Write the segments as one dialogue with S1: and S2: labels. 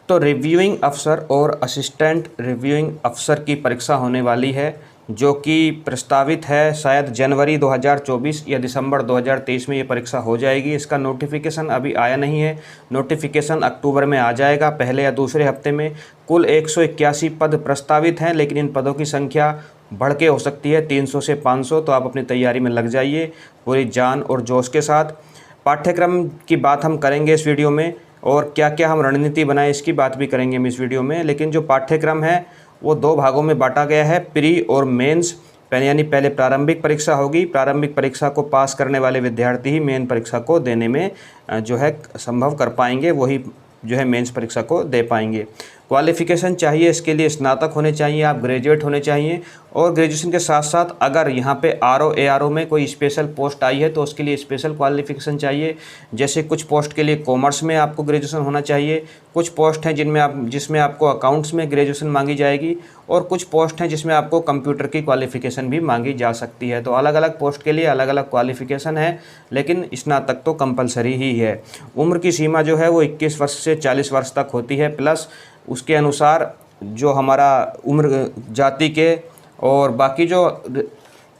S1: तो रिव्यूइंग अफसर और असिस्टेंट रिव्यूइंग अफसर की परीक्षा होने वाली है, जो कि प्रस्तावित है शायद जनवरी 2024 या दिसंबर 2023 में ये परीक्षा हो जाएगी। इसका नोटिफिकेशन अभी आया नहीं है, नोटिफिकेशन अक्टूबर में आ जाएगा, पहले या दूसरे हफ्ते में। कुल 181 पद प्रस्तावित हैं, लेकिन इन पदों की संख्या बढ़ के हो सकती है 300 से 500। तो आप अपनी तैयारी में लग जाइए पूरी जान और जोश के साथ। पाठ्यक्रम की बात हम करेंगे इस वीडियो में, और क्या क्या हम रणनीति बनाए इसकी बात भी करेंगे हम इस वीडियो में। लेकिन जो पाठ्यक्रम है वो दो भागों में बांटा गया है, प्री और मेंस। यानी पहले प्रारंभिक परीक्षा होगी, प्रारंभिक परीक्षा को पास करने वाले विद्यार्थी ही मेन परीक्षा को देने में जो है संभव कर पाएंगे, वही जो है मेंस परीक्षा को दे पाएंगे। क्वालिफ़िकेशन चाहिए इसके लिए, स्नातक होने चाहिए, आप ग्रेजुएट होने चाहिए। और ग्रेजुएशन के साथ साथ अगर यहाँ पे आरओ एआरओ में कोई स्पेशल पोस्ट आई है तो उसके लिए स्पेशल क्वालिफ़िकेशन चाहिए। जैसे कुछ पोस्ट के लिए कॉमर्स में आपको ग्रेजुएशन होना चाहिए, कुछ पोस्ट हैं जिसमें आपको अकाउंट्स में ग्रेजुएशन मांगी जाएगी, और कुछ पोस्ट हैं जिसमें आपको कंप्यूटर की क्वालिफ़िकेशन भी मांगी जा सकती है। तो अलग अलग पोस्ट के लिए अलग अलग क्वालिफ़िकेशन है, लेकिन स्नातक तो कंपलसरी ही है। उम्र की सीमा जो है वो 21 वर्ष से 40 वर्ष तक होती है, प्लस उसके अनुसार जो हमारा उम्र जाति के और बाकी जो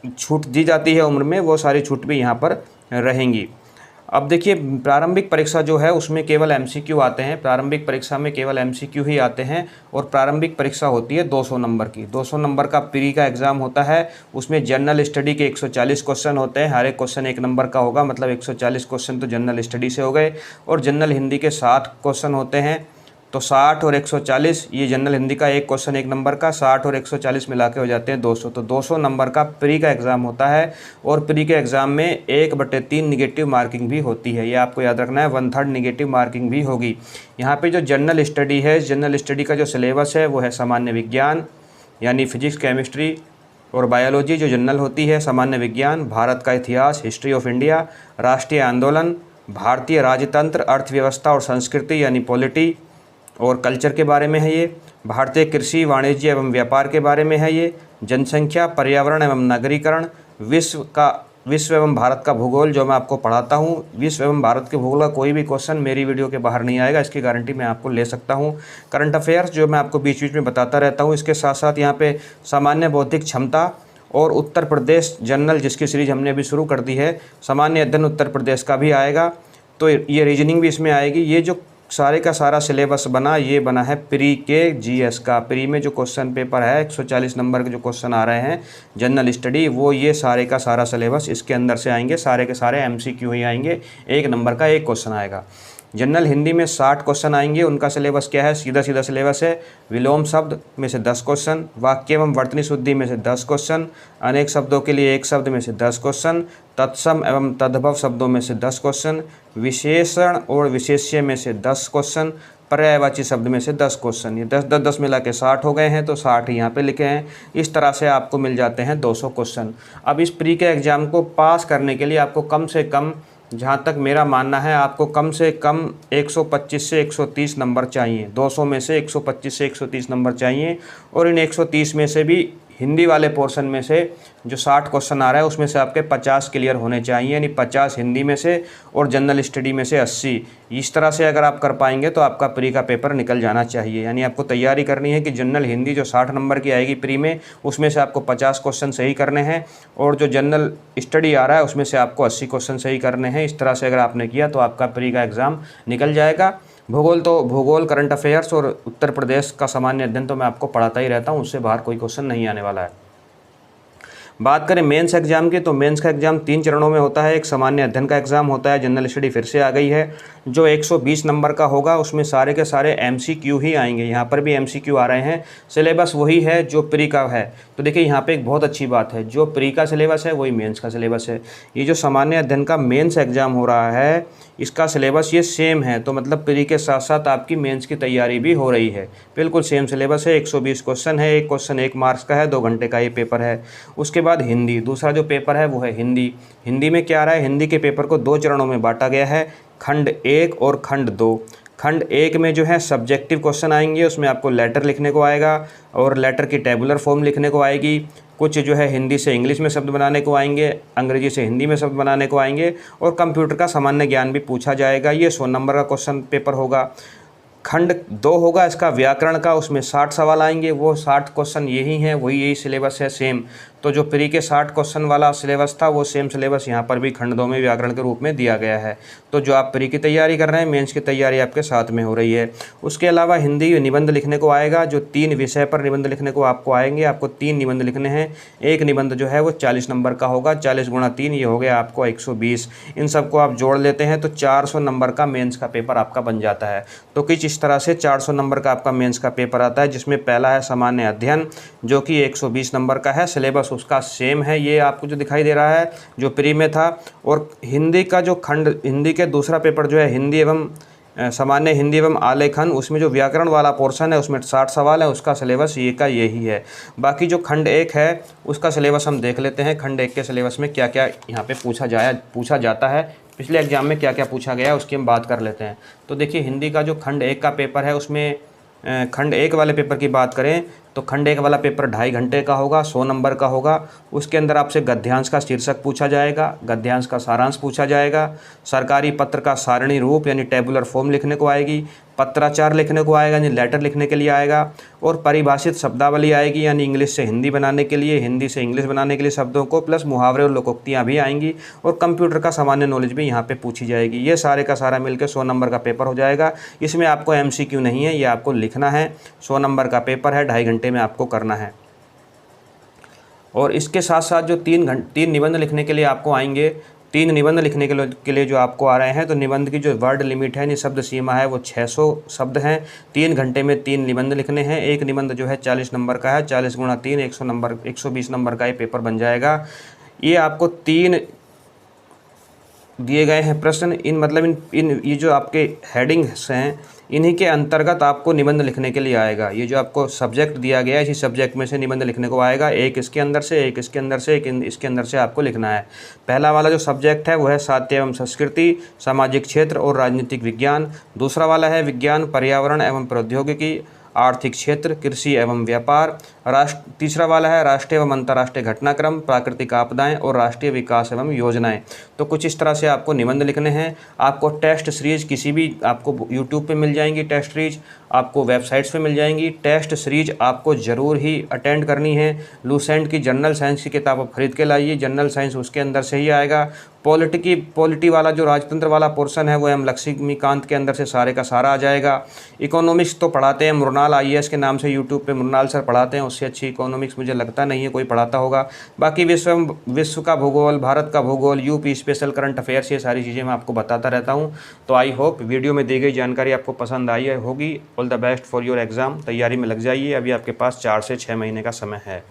S1: छूट दी जाती है उम्र में, वो सारी छूट भी यहाँ पर रहेंगी। अब देखिए, प्रारंभिक परीक्षा जो है उसमें केवल एमसीक्यू आते हैं, प्रारंभिक परीक्षा में केवल एमसीक्यू ही आते हैं। और प्रारंभिक परीक्षा होती है 200 नंबर की, 200 नंबर का प्री का एग्ज़ाम होता है। उसमें जनरल स्टडी के 140 क्वेश्चन होते हैं, हर एक क्वेश्चन 1 नंबर का होगा, मतलब 140 क्वेश्चन तो जनरल स्टडी से हो गए। और जनरल हिंदी के 60 क्वेश्चन होते हैं, तो 60 और 140, ये जनरल हिंदी का एक क्वेश्चन 1 नंबर का, 60 और 140 मिला के हो जाते हैं 200। तो 200 नंबर का प्री का एग्ज़ाम होता है। और प्री के एग्ज़ाम में 1/3 निगेटिव मार्किंग भी होती है, ये आपको याद रखना है, 1/3 निगेटिव मार्किंग भी होगी। यहाँ पे जो जनरल स्टडी है, जनरल स्टडी का जो सिलेबस है वो है सामान्य विज्ञान, यानी फिजिक्स, केमिस्ट्री और बायोलॉजी जो जनरल होती है, सामान्य विज्ञान, भारत का इतिहास, हिस्ट्री ऑफ इंडिया, राष्ट्रीय आंदोलन, भारतीय राजतंत्र, अर्थव्यवस्था और संस्कृति यानी पॉलिटी और कल्चर के बारे में है ये, भारतीय कृषि, वाणिज्य एवं व्यापार के बारे में है ये, जनसंख्या, पर्यावरण एवं नगरीकरण, विश्व एवं भारत का भूगोल जो मैं आपको पढ़ाता हूँ। विश्व एवं भारत के भूगोल का कोई भी क्वेश्चन मेरी वीडियो के बाहर नहीं आएगा, इसकी गारंटी मैं आपको ले सकता हूँ। करंट अफेयर्स जो मैं आपको बीच बीच में बताता रहता हूँ। इसके साथ साथ यहाँ पे सामान्य बौद्धिक क्षमता और उत्तर प्रदेश जनरल, जिसकी सीरीज हमने अभी शुरू कर दी है, सामान्य अध्ययन उत्तर प्रदेश का भी आएगा, तो ये रीजनिंग भी इसमें आएगी। ये जो सारे का सारा सिलेबस बना, ये बना है प्री के जीएस का। प्री में जो क्वेश्चन पेपर है 140 नंबर के जो क्वेश्चन आ रहे हैं जनरल स्टडी, वो ये सारे का सारा सिलेबस इसके अंदर से आएंगे, सारे के सारे एमसीक्यू ही आएंगे, 1 नंबर का एक क्वेश्चन आएगा। जनरल हिंदी में 60 क्वेश्चन आएंगे, उनका सिलेबस क्या है, सीधा सीधा सिलेबस है। विलोम शब्द में से 10 क्वेश्चन, वाक्य एवं वर्तनी शुद्धि में से 10 क्वेश्चन, अनेक शब्दों के लिए एक शब्द में से 10 क्वेश्चन, तत्सम एवं तद्भव शब्दों में से 10 क्वेश्चन, विशेषण और विशेष्य में से 10 क्वेश्चन, पर्यायवाची शब्द में से 10 क्वेश्चन। ये 10 मिला के 60 हो गए हैं, तो 60 यहाँ पे लिखे हैं। इस तरह से आपको मिल जाते हैं 200 क्वेश्चन। अब इस प्री के एग्ज़ाम को पास करने के लिए आपको कम से कम, जहाँ तक मेरा मानना है, आपको कम से कम 125 से 130 नंबर चाहिए। 200 में से 125 से 130 नंबर चाहिए। और इन 130 में से भी हिंदी वाले पोर्शन में से जो 60 क्वेश्चन आ रहा है उसमें से आपके 50 क्लियर होने चाहिए, यानी 50 हिंदी में से और जनरल स्टडी में से 80। इस तरह से अगर आप कर पाएंगे तो आपका प्री का पेपर निकल जाना चाहिए। यानी आपको तैयारी करनी है कि जनरल हिंदी जो 60 नंबर की आएगी प्री में, उसमें से आपको 50 क्वेश्चन सही करने हैं, और जो जनरल स्टडी आ रहा है उसमें से आपको 80 क्वेश्चन सही करने हैं। इस तरह से अगर आपने किया तो आपका प्री का एग्ज़ाम निकल जाएगा। भूगोल तो भूगोल, करंट अफेयर्स और उत्तर प्रदेश का सामान्य अध्ययन तो मैं आपको पढ़ाता ही रहता हूँ, उससे बाहर कोई क्वेश्चन नहीं आने वाला है। बात करें मेंस एग्जाम की, तो मेंस का एग्ज़ाम 3 चरणों में होता है। एक सामान्य अध्ययन का एग्ज़ाम होता है, जनरल स्टडी फिर से आ गई है, जो 120 नंबर का होगा। उसमें सारे के सारे एमसीक्यू ही आएंगे, यहाँ पर भी एमसीक्यू आ रहे हैं। सिलेबस वही है जो प्री का है। तो देखिए यहाँ पे एक बहुत अच्छी बात है, जो प्री का सिलेबस है वही मेंस का सिलेबस है। ये जो सामान्य अध्ययन का मेंस एग्ज़ाम हो रहा है, इसका सिलेबस ये सेम है, तो मतलब प्री के साथ साथ आपकी मेंस की तैयारी भी हो रही है। बिल्कुल सेम सिलेबस है, 120 क्वेश्चन है, एक क्वेश्चन 1 मार्क्स का है, 2 घंटे का ये पेपर है। उसके बाद हिंदी, दूसरा जो पेपर है वो है हिंदी। हिंदी में क्या आ रहा है, हिंदी के पेपर को 2 चरणों में बांटा गया है, खंड 1 और खंड 2। खंड 1 में जो है सब्जेक्टिव क्वेश्चन आएंगे, उसमें आपको लेटर लिखने को आएगा और लेटर की टेबुलर फॉर्म लिखने को आएगी। कुछ जो है हिंदी से इंग्लिश में शब्द बनाने को आएंगे, अंग्रेजी से हिंदी में शब्द बनाने को आएंगे, और कंप्यूटर का सामान्य ज्ञान भी पूछा जाएगा। ये 100 नंबर का क्वेश्चन पेपर होगा। खंड 2 होगा इसका व्याकरण का, उसमें 60 सवाल आएंगे। वो 60 क्वेश्चन यही हैं, वही यही सिलेबस है सेम। तो जो प्री के 60 क्वेश्चन वाला सिलेबस था वो सेम सिलेबस यहाँ पर भी खंड 2 में व्याकरण के रूप में दिया गया है। तो जो आप प्री की तैयारी कर रहे हैं, मेंस की तैयारी आपके साथ में हो रही है। उसके अलावा हिंदी निबंध लिखने को आएगा, जो 3 विषय पर निबंध लिखने को आपको आएंगे। आपको 3 निबंध लिखने हैं। एक निबंध जो है वो 40 नंबर का होगा, 40 गुणा 3 ये हो गया आपको 120। इन सबको आप जोड़ लेते हैं तो 400 नंबर का मेंस का पेपर आपका बन जाता है। तो कुछ इस तरह से 400 नंबर का आपका मेंस का पेपर आता है, जिसमें पहला है सामान्य अध्ययन जो कि 120 नंबर का है। सिलेबस उसका सेम है, ये आपको जो दिखाई दे रहा है जो प्री में था। और हिंदी का जो खंड, हिंदी के दूसरा पेपर जो है हिंदी एवं सामान्य हिंदी एवं आलेखन, उसमें जो व्याकरण वाला पोर्शन है उसमें 60 सवाल है, उसका सिलेबस ये का यही है। बाकी जो खंड 1 है उसका सिलेबस हम देख लेते हैं। खंड 1 के सिलेबस में क्या क्या यहाँ पे पूछा जाता है, पिछले एग्जाम में क्या क्या पूछा गया है उसकी हम बात कर लेते हैं। तो देखिए हिंदी का जो खंड 1 का पेपर है उसमें खंड 1 वाले पेपर की बात करें तो खंड 1 वाला पेपर 2.5 घंटे का होगा, 100 नंबर का होगा। उसके अंदर आपसे गद्यांश का शीर्षक पूछा जाएगा, गद्यांश का सारांश पूछा जाएगा, सरकारी पत्र का सारणी रूप यानी टेबुलर फॉर्म लिखने को आएगी, पत्राचार लिखने को आएगा यानी लेटर लिखने के लिए आएगा, और परिभाषित शब्दावली आएगी यानी इंग्लिश से हिंदी बनाने के लिए, हिंदी से इंग्लिश बनाने के लिए शब्दों को, प्लस मुहावरे और लोकोक्तियाँ भी आएंगी, और कंप्यूटर का सामान्य नॉलेज भी यहाँ पे पूछी जाएगी। ये सारे का सारा मिलकर 100 नंबर का पेपर हो जाएगा। इसमें आपको MCQ नहीं है, ये आपको लिखना है। 100 नंबर का पेपर है, 2.5 घंटे में आपको करना है। और इसके साथ साथ जो 3 निबंध लिखने के लिए आपको आएंगे, 3 निबंध लिखने के लिए जो आपको आ रहे हैं, तो निबंध की जो वर्ड लिमिट है यानी शब्द सीमा है वो 600 शब्द हैं। 3 घंटे में 3 निबंध लिखने हैं। एक निबंध जो है 40 नंबर का है, 40 गुणा 3 120 नंबर का ये पेपर बन जाएगा। ये आपको 3 दिए गए हैं प्रश्न, इन मतलब इन ये जो आपके हेडिंग्स हैं इन्हीं के अंतर्गत आपको निबंध लिखने के लिए आएगा। ये जो आपको सब्जेक्ट दिया गया है इसी सब्जेक्ट में से निबंध लिखने को आएगा। एक इसके अंदर से, एक इसके अंदर से, एक इसके अंदर से आपको लिखना है। पहला वाला जो सब्जेक्ट है वो है साहित्य एवं संस्कृति, सामाजिक क्षेत्र और राजनीतिक विज्ञान। दूसरा वाला है विज्ञान, पर्यावरण एवं प्रौद्योगिकी, आर्थिक क्षेत्र, कृषि एवं व्यापार। तीसरा वाला है राष्ट्रीय एवं अंतर्राष्ट्रीय घटनाक्रम, प्राकृतिक आपदाएं और राष्ट्रीय विकास एवं योजनाएं। तो कुछ इस तरह से आपको निबंध लिखने हैं। आपको टेस्ट सीरीज किसी भी आपको यूट्यूब पे मिल जाएंगी, टेस्ट सीरीज आपको वेबसाइट्स पे मिल जाएंगी। टेस्ट सीरीज आपको ज़रूर ही अटेंड करनी है। लूसेंट की जनरल साइंस की किताब आप खरीद के लाइए, जनरल साइंस उसके अंदर से ही आएगा। पॉलिटी वाला जो राजतंत्र वाला पोर्शन है वो एम लक्ष्मीकांत के अंदर से सारे का सारा आ जाएगा। इकोनॉमिक्स तो पढ़ाते हैं, मृणाल IAS के नाम से यूट्यूब पे मृणाल सर पढ़ाते हैं, उससे अच्छी इकोनॉमिक्स मुझे लगता नहीं है कोई पढ़ाता होगा। बाकी विश्व का भूगोल, भारत का भूगोल, यूपी स्पेशल करंट अफेयर्स, ये सारी चीज़ें मैं आपको बताता रहता हूँ। तो आई होप वीडियो में दी गई जानकारी आपको पसंद आई होगी। All the best for your exam, तैयारी में लग जाइए। अभी आपके पास 4 से 6 महीने का समय है।